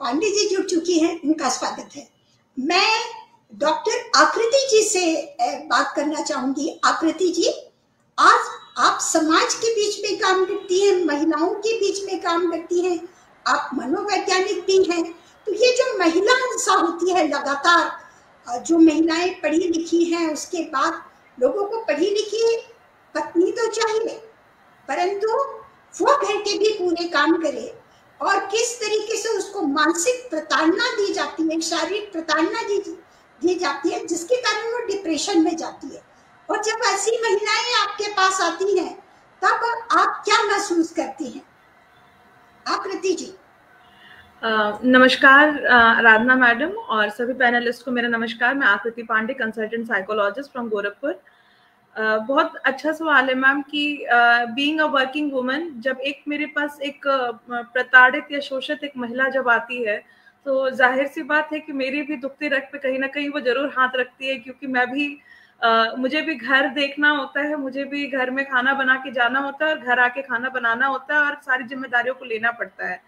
पांडे जी जुड़ चुकी हैं, उनका स्वागत है। मैं डॉक्टर आकृति जी से बात करना चाहूंगी। आकृति जी, आज आप समाज के बीच में काम करती हैं, महिलाओं के बीच में काम करती हैं, आप मनोवैज्ञानिक भी हैं। तो ये जो महिला हिंसा होती है लगातार, जो महिलाएं पढ़ी लिखी हैं, उसके बाद लोगों को पढ़ी लिखी पत्नी तो चाहिए, परंतु वो घर के भी पूरे काम करे, और किस तरीके से उसको मानसिक प्रताड़ना दी जाती है, शारीरिक प्रताड़ना दी जाती है, जिसके कारण वो डिप्रेशन में जाती है। और जब ऐसी महिलाएं आपके पास आती हैं, तब आप क्या महसूस करती हैं? आकृति जी। नमस्कार आराधना मैडम और सभी पैनलिस्ट को मेरा नमस्कार। मैं Aakriti Pandey, consultant psychologist from Gorakhpur. बहुत अच्छा सवाल है मैम कि बीइंग अ वर्किंग वुमन, जब एक मेरे पास एक प्रताड़ित या शोषित एक महिला जब आती है, तो जाहिर सी बात है कि मेरी भी दुखती रग पे कहीं ना कहीं वो जरूर हाथ रखती है, क्योंकि मैं भी मुझे भी घर देखना होता है, मुझे भी घर में खाना बना के जाना होता है और घर आके खाना बनाना होता है और सारी जिम्मेदारियों को लेना पड़ता है।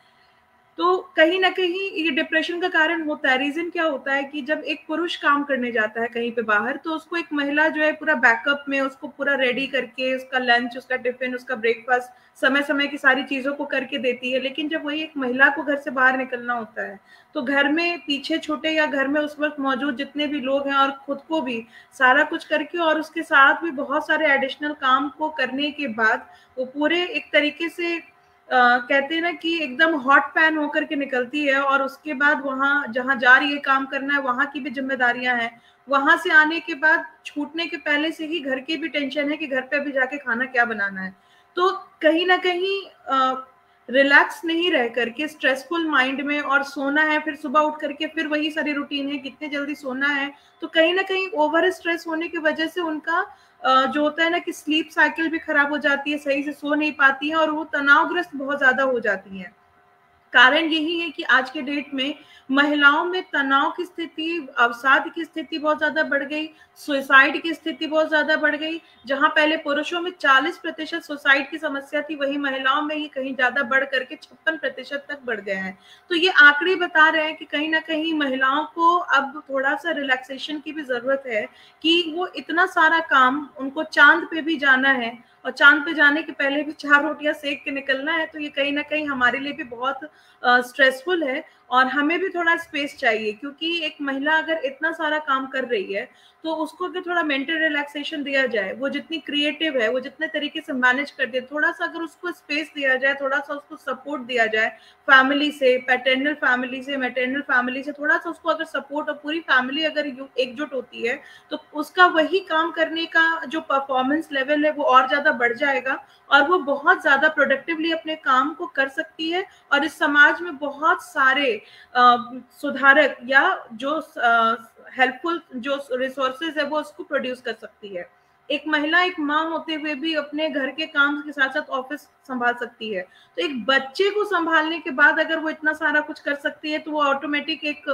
तो कहीं ना कहीं ये डिप्रेशन का कारण होता है। रीजन क्या होता है कि जब एक पुरुष काम करने जाता है कहीं पे बाहर, तो उसको एक महिला जो है पूरा बैकअप में उसको पूरा रेडी करके, उसका लंच, उसका टिफिन, उसका ब्रेकफास्ट, समय समय की सारी चीजों को करके देती है। लेकिन जब वही एक महिला को घर से बाहर निकलना होता है, तो घर में पीछे छोटे या घर में उस वक्त मौजूद जितने भी लोग हैं और खुद को भी सारा कुछ करके और उसके साथ भी बहुत सारे एडिशनल काम को करने के बाद वो पूरे एक तरीके से कहते हैं ना कि एकदम हॉट पैन होकर के निकलती है। और उसके बाद वहां जहां जा रही है काम करना है, वहां की भी जिम्मेदारियां हैं। वहां से आने के बाद छूटने के पहले से ही घर की भी टेंशन है कि घर पे भी जाके खाना क्या बनाना है। तो कहीं ना कहीं रिलैक्स नहीं रह करके स्ट्रेसफुल माइंड में, और सोना है फिर सुबह उठ करके फिर वही सारी रूटीन है, कितने जल्दी सोना है। तो कहीं ना कहीं ओवर स्ट्रेस होने की वजह से उनका जो होता है ना कि स्लीप साइकिल भी खराब हो जाती है, सही से सो नहीं पाती है और वो तनावग्रस्त बहुत ज्यादा हो जाती है। कारण यही है कि आज के डेट में महिलाओं में तनाव की स्थिति, अवसाद की स्थिति बहुत ज्यादा बढ़ गई, सुसाइड की स्थिति बहुत ज्यादा बढ़ गई। जहां पहले पुरुषों में 40% सुसाइड की समस्या थी, वही महिलाओं में ये कहीं ज्यादा बढ़ करके 56% तक बढ़ गया है। तो ये आंकड़े बता रहे हैं कि कहीं ना कहीं महिलाओं को अब थोड़ा सा रिलैक्सेशन की भी जरूरत है, कि वो इतना सारा काम, उनको चांद पे भी जाना है और चांद पे जाने के पहले भी 4 रोटियां सेक के निकलना है। तो ये कहीं ना कहीं हमारे लिए भी बहुत स्ट्रेसफुल है और हमें भी थोड़ा स्पेस चाहिए, क्योंकि एक महिला अगर इतना सारा काम कर रही है तो उसको अगर थोड़ा मेंटल रिलैक्सेशन दिया जाए, वो जितनी क्रिएटिव है, वो जितने तरीके से मैनेज कर दे, थोड़ा सा अगर उसको स्पेस दिया जाए, थोड़ा सा उसको सपोर्ट दिया जाए फैमिली से, पैटर्नल फैमिली से, मैटरनल फैमिली से, थोड़ा सा उसको अगर सपोर्ट, और पूरी फैमिली अगर एकजुट होती है, तो उसका वही काम करने का जो परफॉर्मेंस लेवल है वो और ज्यादा बढ़ जाएगा और वो बहुत ज्यादा प्रोडक्टिवली अपने काम को कर सकती है। और इस समाज में बहुत सारे सुधारक या जो हेल्पफुल जो रिसोर्सेज है वो उसको प्रोड्यूस कर सकती है। एक महिला एक माँ होते हुए भी अपने घर के काम के साथ साथ ऑफिस संभाल सकती है। तो एक बच्चे को संभालने के बाद अगर वो इतना सारा कुछ कर सकती है, तो वो ऑटोमेटिक एक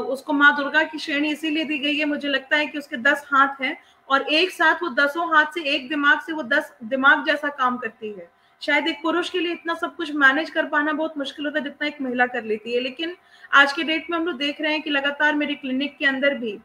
उसको माँ दुर्गा की श्रेणी इसीलिए दी गई है, मुझे लगता है कि उसके 10 हाथ हैं और एक साथ वो 10 हाथ से, एक दिमाग से वो 10 दिमाग जैसा काम करती है। शायद एक पुरुष के लिए इतना सब कुछ मैनेज कर पाना बहुत मुश्किल होता है जितना एक महिला कर लेती है। लेकिन आज के डेट में हम लोग देख रहे हैं कि लगातार मेरे क्लिनिक के अंदर भी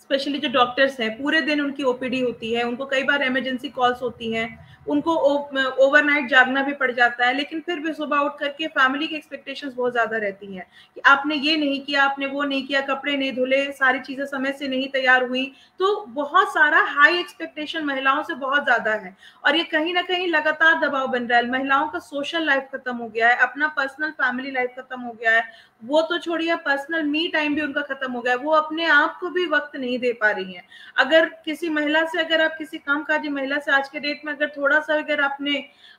स्पेशली जो डॉक्टर्स हैं, पूरे दिन उनकी ओपीडी होती है, उनको कई बार इमरजेंसी कॉल्स होती हैं, उनको ओवरनाइट जागना भी पड़ जाता है, लेकिन फिर भी सुबह उठ करके फैमिली की एक्सपेक्टेशंस बहुत ज्यादा रहती हैं कि आपने ये नहीं किया, आपने वो नहीं किया, कपड़े नहीं धुले, सारी चीजें समय से नहीं तैयार हुई। तो बहुत सारा हाई एक्सपेक्टेशन महिलाओं से बहुत ज्यादा है और ये कहीं ना कहीं लगातार दबाव बन रहा है। महिलाओं का सोशल लाइफ खत्म हो गया है, अपना पर्सनल फैमिली लाइफ खत्म हो गया है, वो तो छोड़िए पर्सनल मी टाइम भी उनका खत्म हो गया है, वो अपने आप को भी वक्त नहीं दे पा रही हैं। अगर किसी महिला से, अगर आप किसी कामकाजी महिला से आज के डेट में अगर थोड़ा सा अगर आपने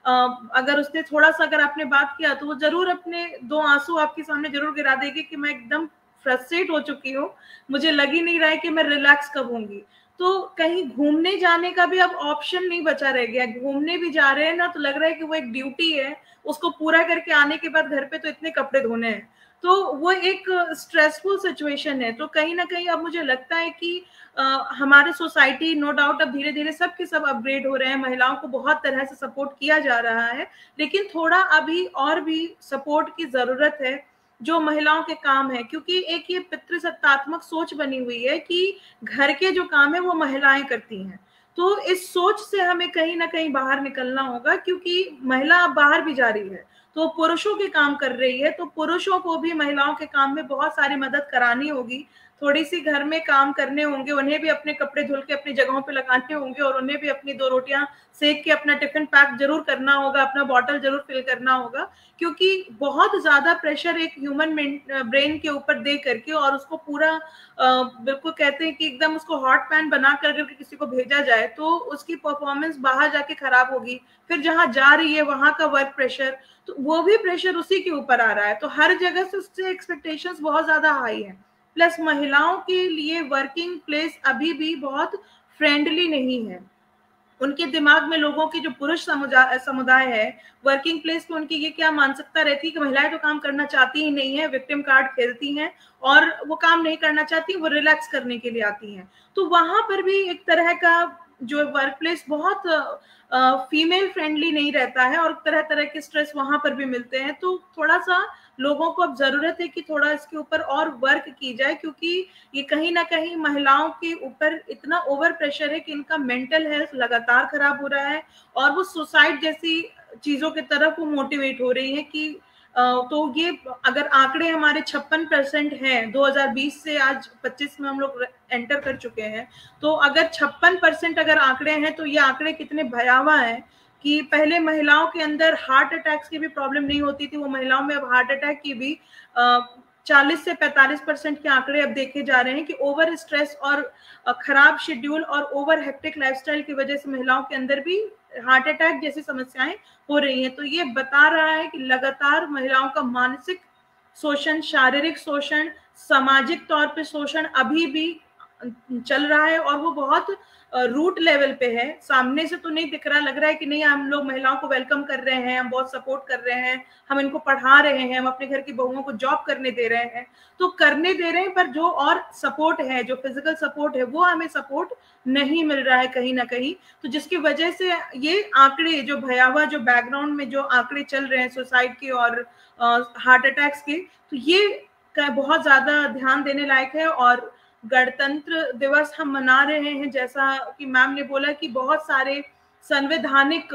अगर उसने थोड़ा सा अगर आपने बात किया, तो वो जरूर अपने 2 आंसू आपके सामने जरूर गिरा देगी कि मैं एकदम फ्रस्ट्रेट हो चुकी हूँ, मुझे लग ही नहीं रहा है कि मैं रिलैक्स कब होंगी। तो कहीं घूमने जाने का भी अब ऑप्शन नहीं बचा रह गया। घूमने भी जा रहे हैं ना, तो लग रहा है कि वो एक ड्यूटी है, उसको पूरा करके आने के बाद घर पे तो इतने कपड़े धोने हैं, तो वो एक स्ट्रेसफुल सिचुएशन है। तो कहीं ना कहीं अब मुझे लगता है कि हमारे सोसाइटी नो डाउट अब धीरे धीरे सब के सब अपग्रेड हो रहे हैं, महिलाओं को बहुत तरह से सपोर्ट किया जा रहा है, लेकिन थोड़ा अभी और भी सपोर्ट की जरूरत है। जो महिलाओं के काम है, क्योंकि एक ये पितृसत्तात्मक सोच बनी हुई है कि घर के जो काम है वो महिलाएं करती हैं। तो इस सोच से हमें कहीं ना कहीं बाहर निकलना होगा, क्योंकि महिला अब बाहर भी जा रही है तो पुरुषों के काम कर रही है, तो पुरुषों को भी महिलाओं के काम में बहुत सारी मदद करानी होगी, थोड़ी सी घर में काम करने होंगे, उन्हें भी अपने कपड़े धुल के अपनी जगहों पे लगाने होंगे, और उन्हें भी अपनी 2 रोटियां सेक के अपना टिफिन पैक जरूर करना होगा, अपना बॉटल जरूर फिल करना होगा, क्योंकि बहुत ज्यादा प्रेशर एक ह्यूमन ब्रेन के ऊपर दे करके और उसको पूरा बिल्कुल कहते हैं कि एकदम उसको हॉट पैन बना करके किसी को भेजा जाए तो उसकी परफॉर्मेंस बाहर जाके खराब होगी। फिर जहां जा रही है वहां का वर्क प्रेशर, तो वो भी प्रेशर उसी के ऊपर आ रहा है, तो हर जगह से उससे एक्सपेक्टेशंस बहुत ज्यादा हाई है। प्लस महिलाओं के लिए वर्किंग प्लेस अभी भी बहुत फ्रेंडली नहीं है। उनके दिमाग में लोगों की जो पुरुष समुदाय है वर्किंग प्लेस पे उनकी ये क्या मानसिकता रहती है कि महिलाएं तो काम करना चाहती ही नहीं है, विक्टिम कार्ड खेलती हैं और वो काम नहीं करना चाहती, वो रिलैक्स करने के लिए आती हैं। तो वहां पर भी एक तरह का जो वर्क प्लेस बहुत फीमेल फ्रेंडली नहीं रहता है और तरह तरह के स्ट्रेस वहां पर भी मिलते हैं। तो थोड़ा सा लोगों को अब जरूरत है कि थोड़ा इसके ऊपर और वर्क की जाए, क्योंकि ये कहीं ना कहीं महिलाओं के ऊपर इतना ओवर प्रेशर है कि इनका मेंटल हेल्थ लगातार खराब हो रहा है और वो सुसाइड जैसी चीजों की तरफ वो मोटिवेट हो रही है कि तो ये अगर आंकड़े हमारे 56% हैं 2020 से आज 25 में हम लोग एंटर कर चुके हैं, तो अगर 56% अगर आंकड़े हैं तो ये आंकड़े कितने भयावह हैं कि पहले महिलाओं के अंदर हार्ट अटैक्स की भी प्रॉब्लम नहीं होती थी, वो महिलाओं में अब हार्ट अटैक की भी 40 से 45% के आंकड़े अब देखे जा रहे हैं कि ओवर स्ट्रेस और खराब शेड्यूल और ओवर हेक्टिक लाइफस्टाइल की वजह से महिलाओं के अंदर भी हार्ट अटैक जैसी समस्याएं हो रही हैं। तो ये बता रहा है कि लगातार महिलाओं का मानसिक शोषण, शारीरिक शोषण, सामाजिक तौर पे शोषण अभी भी चल रहा है और वो बहुत रूट लेवल पे है। सामने से तो नहीं दिख रहा, लग रहा है कि नहीं हम लोग महिलाओं को वेलकम कर रहे हैं, हम बहुत सपोर्ट कर रहे हैं, हम इनको पढ़ा रहे हैं, हम अपने घर की बहुओं को जॉब करने दे रहे हैं, तो करने दे रहे हैं, पर जो और सपोर्ट है, जो फिजिकल सपोर्ट है, वो हमें सपोर्ट नहीं मिल रहा है कहीं ना कहीं। तो जिसकी वजह से ये आंकड़े जो भयावह, जो बैकग्राउंड में जो आंकड़े चल रहे हैं सुसाइड के और हार्ट अटैक्स के, तो ये बहुत ज्यादा ध्यान देने लायक है। और गणतंत्र दिवस हम मना रहे हैं, जैसा कि मैम ने बोला कि बहुत सारे संवैधानिक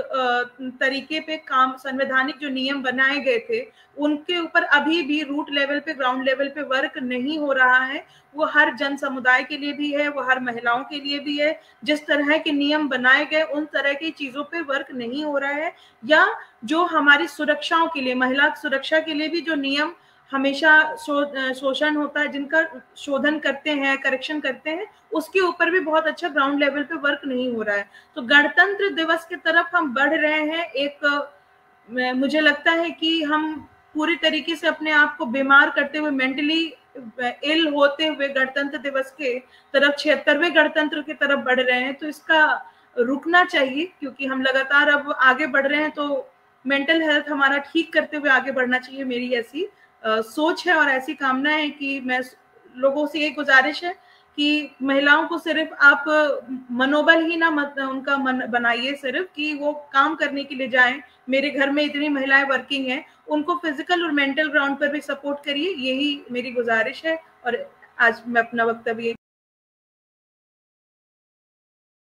तरीके पे काम, संवैधानिक जो नियम बनाए गए थे उनके ऊपर अभी भी रूट लेवल पे, ग्राउंड लेवल पे वर्क नहीं हो रहा है। वो हर जन समुदाय के लिए भी है, वो हर महिलाओं के लिए भी है। जिस तरह के नियम बनाए गए उन तरह की चीजों पे वर्क नहीं हो रहा है, या जो हमारी सुरक्षाओं के लिए, महिला सुरक्षा के लिए भी जो नियम हमेशा शोषण होता है, जिनका शोधन करते हैं, करेक्शन करते हैं, उसके ऊपर भी बहुत अच्छा ग्राउंड लेवल पे वर्क नहीं हो रहा है। तो गणतंत्र दिवस की तरफ हम बढ़ रहे हैं। एक मुझे लगता है कि हम पूरी तरीके से अपने आप को बीमार करते हुए, मेंटली इल होते हुए गणतंत्र दिवस के तरफ, 76वें गणतंत्र की तरफ बढ़ रहे हैं। तो इसका रुकना चाहिए, क्योंकि हम लगातार अब आगे बढ़ रहे हैं, तो मेंटल हेल्थ हमारा ठीक करते हुए आगे बढ़ना चाहिए। मेरी ऐसी सोच है और ऐसी कामना है कि मैं लोगों से ये गुजारिश है कि महिलाओं को सिर्फ आप मनोबल ही ना मत उनका मन बनाइए सिर्फ कि वो काम करने के लिए जाएं। मेरे घर में इतनी महिलाएं वर्किंग हैं, उनको फिजिकल और मेंटल ग्राउंड पर भी सपोर्ट करिए, यही मेरी गुजारिश है। और आज मैं अपना वक्तव्य